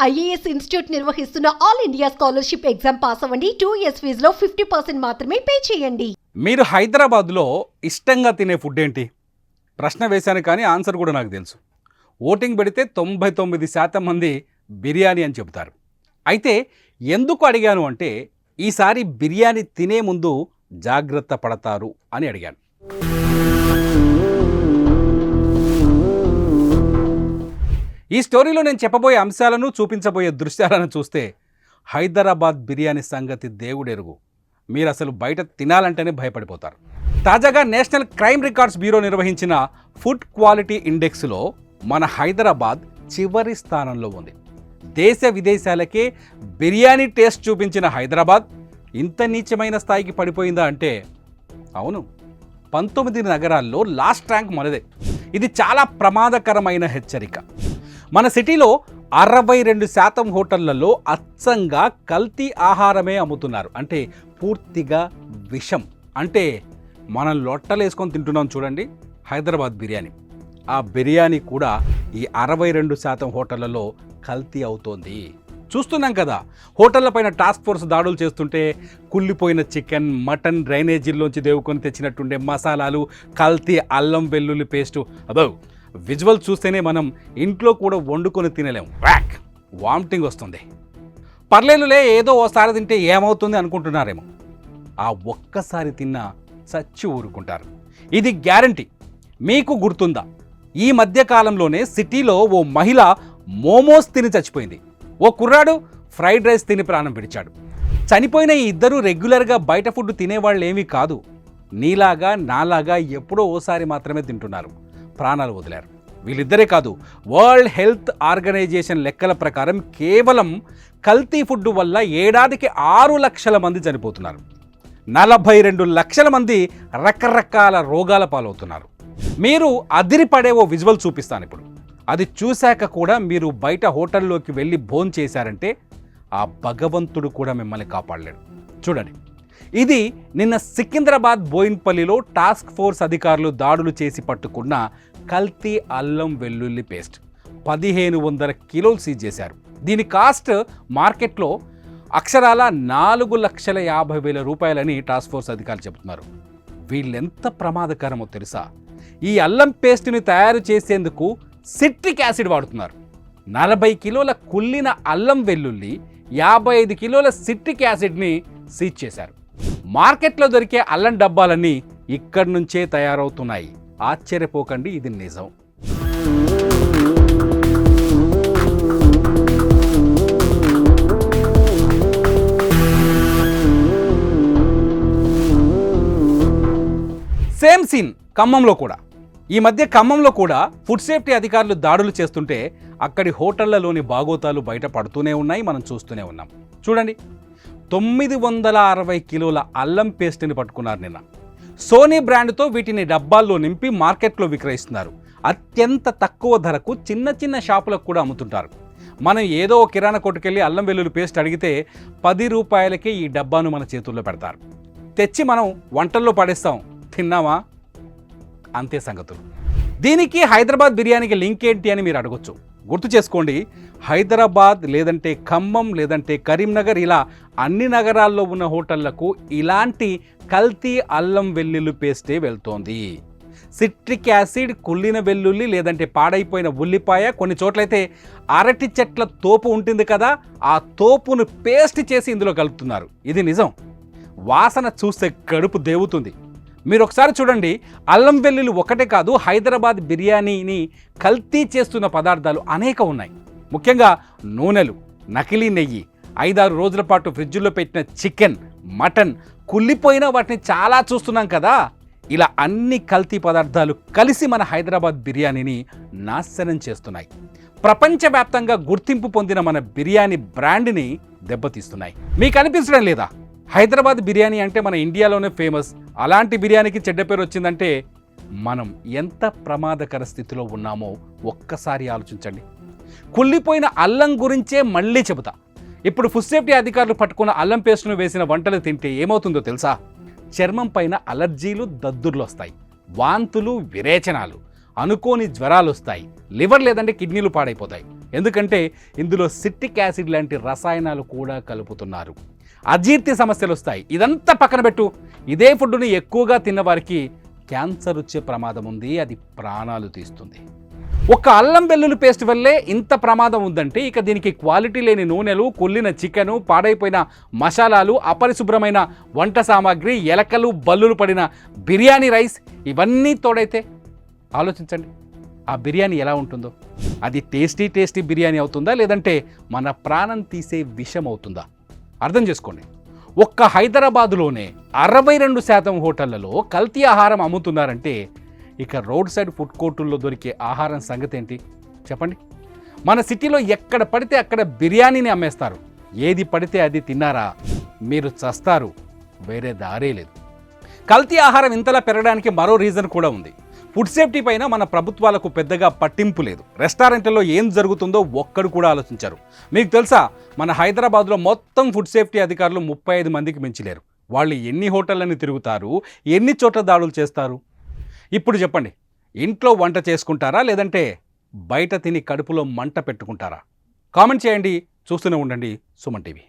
IAS institute నిర్వహిస్తున్న all India scholarship exam pass అవ్వండి. 2 years ఫీజులో 50% మాత్రమే పే చేయండి. మీరు హైదరాబాద్లో ఇష్టంగా తినే ఫుడ్ ఏంటి? ప్రశ్న వేశాను కానీ ఆన్సర్ కూడా నాకు తెలుసు. ఓటింగ్ పెడితే 99% మంది బిర్యానీ అని చెబుతారు. అయితే ఎందుకు అడిగాను అంటే ఈసారి బిర్యానీ తినే ముందు జాగ్రత్త పడతారు అని అడిగాను. ఈ స్టోరీలో నేను చెప్పబోయే అంశాలను చూపించబోయే దృశ్యాలను చూస్తే హైదరాబాద్ బిర్యానీ సంగతి దేవుడెరుగు. మీరు అసలు బయట తినాలంటేనే భయపడిపోతారు. తాజాగా నేషనల్ క్రైమ్ రికార్డ్స్ బ్యూరో నిర్వహించిన ఫుడ్ క్వాలిటీ ఇండెక్స్లో మన హైదరాబాద్ చివరి స్థానంలో ఉంది. దేశ విదేశాలకే బిర్యానీ టేస్ట్ చూపించిన హైదరాబాద్ ఇంత నీచమైన స్థాయికి పడిపోయిందా అంటే అవును, 19 నగరాల్లో లాస్ట్ ర్యాంక్ మనదే. ఇది చాలా ప్రమాదకరమైన హెచ్చరిక. మన సిటీలో 62% హోటళ్లలో అచ్చంగా కల్తీ ఆహారమే అమ్ముతున్నారు. అంటే పూర్తిగా విషం. అంటే మనం లొట్టలేసుకొని తింటున్నాం చూడండి హైదరాబాద్ బిర్యానీ. ఆ బిర్యానీ కూడా ఈ 62% హోటళ్లలో కల్తీ అవుతోంది. చూస్తున్నాం కదా, హోటళ్ల పైన టాస్క్ ఫోర్స్ దాడులు చేస్తుంటే కుళ్ళిపోయిన చికెన్, మటన్ డ్రైనేజీల్లోంచి దేవుకొని తెచ్చినట్టుండే మసాలాలు, కల్తీ అల్లం వెల్లుల్లి పేస్టు. అదో విజువల్ చూస్తేనే మనం ఇంట్లో కూడా వండుకొని తినలేము. వామిటింగ్ వస్తుంది. పర్లేదులే, ఏదో ఓసారి తింటే ఏమవుతుంది అనుకుంటున్నారేమో. ఆ ఒక్కసారి తిన్నా చచ్చి ఊరుకుంటారు. ఇది గ్యారంటీ. మీకు గుర్తుందా, ఈ మధ్యకాలంలోనే సిటీలో ఓ మహిళ మోమోస్ తిని చచ్చిపోయింది. ఓ కుర్రాడు ఫ్రైడ్ రైస్ తిని ప్రాణం విడిచాడు. చనిపోయిన ఈ ఇద్దరు రెగ్యులర్గా బయట ఫుడ్ తినేవాళ్ళు ఏమీ కాదు. నీలాగా నాలాగా ఎప్పుడో ఓసారి మాత్రమే తింటున్నారు, ప్రాణాలు వదిలారు. వీళ్ళిద్దరే కాదు, వరల్డ్ హెల్త్ ఆర్గనైజేషన్ లెక్కల ప్రకారం కేవలం కల్తీ ఫుడ్ వల్ల ఏడాదికి 6 లక్షల మంది చనిపోతున్నారు. 42 లక్షల మంది రకరకాల రోగాల పాలవుతున్నారు. మీరు అదిరిపడే ఓ విజువల్ చూపిస్తాను ఇప్పుడు. అది చూశాక కూడా మీరు బయట హోటల్లోకి వెళ్ళి భోజనం చేశారంటే ఆ భగవంతుడు కూడా మిమ్మల్ని కాపాడలేడు. చూడండి, ఇది నిన్న సికింద్రాబాద్ బోయిన్పల్లిలో టాస్క్ ఫోర్స్ అధికారులు దాడులు చేసి పట్టుకున్న కల్తీ అల్లం వెల్లుల్లి పేస్ట్. 1500 కిలోలు సీజ్ చేశారు. దీని కాస్ట్ మార్కెట్లో అక్షరాల 4,50,000 రూపాయలని టాస్క్ ఫోర్స్ అధికారులు చెబుతున్నారు. వీళ్ళెంత ప్రమాదకరమో తెలుసా? ఈ అల్లం పేస్ట్ని తయారు చేసేందుకు సిట్రిక్ యాసిడ్ వాడుతున్నారు. 40 కిలోల కుళ్ళిన అల్లం వెల్లుల్లి, 55 కిలోల సిట్రిక్ యాసిడ్ని సీజ్ చేశారు. మార్కెట్లో దొరికే అల్లం డబ్బాలన్నీ ఇక్కడి నుంచే తయారవుతున్నాయి. ఆశ్చర్యపోకండి, ఇది నిజం. సేమ్ సీన్ ఖమ్మంలో కూడా. ఈ మధ్య ఖమ్మంలో కూడా ఫుడ్ సేఫ్టీ అధికారులు దాడులు చేస్తుంటే అక్కడి హోటళ్లలోని బాగోతాలు బయట పడుతూనే ఉన్నాయి, మనం చూస్తూనే ఉన్నాం. చూడండి, 960 కిలోల అల్లం పేస్ట్ని పట్టుకున్నారు నిన్న. సోనీ బ్రాండ్తో వీటిని డబ్బాల్లో నింపి మార్కెట్లో విక్రయిస్తున్నారు. అత్యంత తక్కువ ధరకు చిన్న చిన్న షాపులకు కూడా అమ్ముతుంటారు. మనం ఏదో కిరాణా కొట్టుకెళ్ళి అల్లం వెల్లుల్లి పేస్ట్ అడిగితే 10 రూపాయలకే ఈ డబ్బాను మన చేతుల్లో పెడతారు. తెచ్చి మనం వంటల్లో పడేస్తాం. తిన్నామా? అంతే సంగతులు. దీనికి హైదరాబాద్ బిర్యానీకి లింక్ ఏంటి అని మీరు అడగొచ్చు. గుర్తు చేసుకోండి, హైదరాబాద్ లేదంటే ఖమ్మం లేదంటే కరీంనగర్, ఇలా అన్ని నగరాల్లో ఉన్న హోటళ్లకు ఇలాంటి కల్తీ అల్లం వెల్లుల్లి పేస్టే వెళ్తోంది. సిట్రిక్ యాసిడ్, కుళ్ళిన వెల్లుల్లి లేదంటే పాడైపోయిన ఉల్లిపాయ, కొన్ని చోట్లయితే అరటి చెట్ల తోపు ఉంటుంది కదా, ఆ తోపును పేస్ట్ చేసి ఇందులో కలుపుతున్నారు. ఇది నిజం. వాసన చూస్తే కడుపు దేవుతుంది. మీరు ఒకసారి చూడండి, అల్లం వెల్లుల్లి ఒకటే కాదు, హైదరాబాద్ బిర్యానీని కల్తీ చేస్తున్న పదార్థాలు అనేక ఉన్నాయి. ముఖ్యంగా నూనెలు, నకిలీ నెయ్యి, 5-6 రోజుల పాటు ఫ్రిడ్జ్లో పెట్టిన చికెన్, మటన్, కుళ్ళిపోయిన వాటిని చాలా చూస్తున్నాం కదా. ఇలా అన్ని కల్తీ పదార్థాలు కలిసి మన హైదరాబాద్ బిర్యానీని నాశనం చేస్తున్నాయి. ప్రపంచవ్యాప్తంగా గుర్తింపు పొందిన మన బిర్యానీ బ్రాండ్ని దెబ్బతీస్తున్నాయి. మీకు అనిపించడం లేదా? హైదరాబాద్ బిర్యానీ అంటే మన ఇండియాలోనే ఫేమస్. అలాంటి బిర్యానీకి చెడ్డ పేరు వచ్చిందంటే మనం ఎంత ప్రమాదకర స్థితిలో ఉన్నామో ఒక్కసారి ఆలోచించండి. కుళ్ళిపోయిన అల్లం గురించే మళ్ళీ చెబుతా. ఇప్పుడు ఫుడ్ సేఫ్టీ అధికారులు పట్టుకున్న అల్లం పేస్ట్ను వేసిన వంటలు తింటే ఏమవుతుందో తెలుసా? చర్మం పైన అలర్జీలు, దద్దుర్లు వస్తాయి, వాంతులు, విరేచనాలు, అనుకోని జ్వరాలు వస్తాయి, లివర్ లేదంటే కిడ్నీలు పాడైపోతాయి. ఎందుకంటే ఇందులో సిట్రిక్ యాసిడ్ లాంటి రసాయనాలు కూడా కలుపుతున్నారు. అజీర్తి సమస్యలు వస్తాయి. ఇదంతా పక్కన పెట్టు, ఇదే ఫుడ్ని ఎక్కువగా తిన్నవారికి క్యాన్సర్ వచ్చే ప్రమాదం ఉంది. అది ప్రాణాలు తీస్తుంది. ఒక అల్లం వెల్లుల్లి పేస్ట్ వల్లే ఇంత ప్రమాదం ఉందంటే ఇక దీనికి క్వాలిటీ లేని నూనెలు, కుళ్ళిన చికెను, పాడైపోయిన మసాలాలు, అపరిశుభ్రమైన వంట సామాగ్రి, ఎలకలు బల్లులు పడిన బిర్యానీ రైస్ ఇవన్నీ తోడైతే ఆలోచించండి ఆ బిర్యానీ ఎలా ఉంటుందో. అది టేస్టీ బిర్యానీ అవుతుందా, లేదంటే మన ప్రాణం తీసే విషం అవుతుందా? అర్థం చేసుకోండి. ఒక్క హైదరాబాదులోనే 62% హోటళ్లలో కల్తీ ఆహారం అమ్ముతున్నారంటే ఇక రోడ్ సైడ్ ఫుడ్ కోర్టుల్లో దొరికే ఆహారం సంగతి ఏంటి చెప్పండి. మన సిటీలో ఎక్కడ పడితే అక్కడ బిర్యానీని అమ్మేస్తారు. ఏది పడితే అది తిన్నారా మీరు చస్తారు, వేరే దారే లేదు. కల్తీ ఆహారం ఇంతలా పెరగడానికి మరో రీజన్ కూడా ఉంది. ఫుడ్ సేఫ్టీ పైన మన ప్రభుత్వాలకు పెద్దగా పట్టింపు లేదు. రెస్టారెంట్లలో ఏం జరుగుతుందో ఒక్కడు కూడా ఆలోచించారు. మీకు తెలుసా, మన హైదరాబాద్లో మొత్తం ఫుడ్ సేఫ్టీ అధికారులు 35 మందికి మించలేరు. వాళ్ళు ఎన్ని హోటళ్ళని తిరుగుతారు, ఎన్ని చోట్ల దాడులు చేస్తారు? ఇప్పుడు చెప్పండి, ఇంట్లో వంట చేసుకుంటారా, లేదంటే బయట తిని కడుపులో మంట పెట్టుకుంటారా? కామెంట్ చేయండి. చూస్తూనే ఉండండి సుమన్ టీవీ.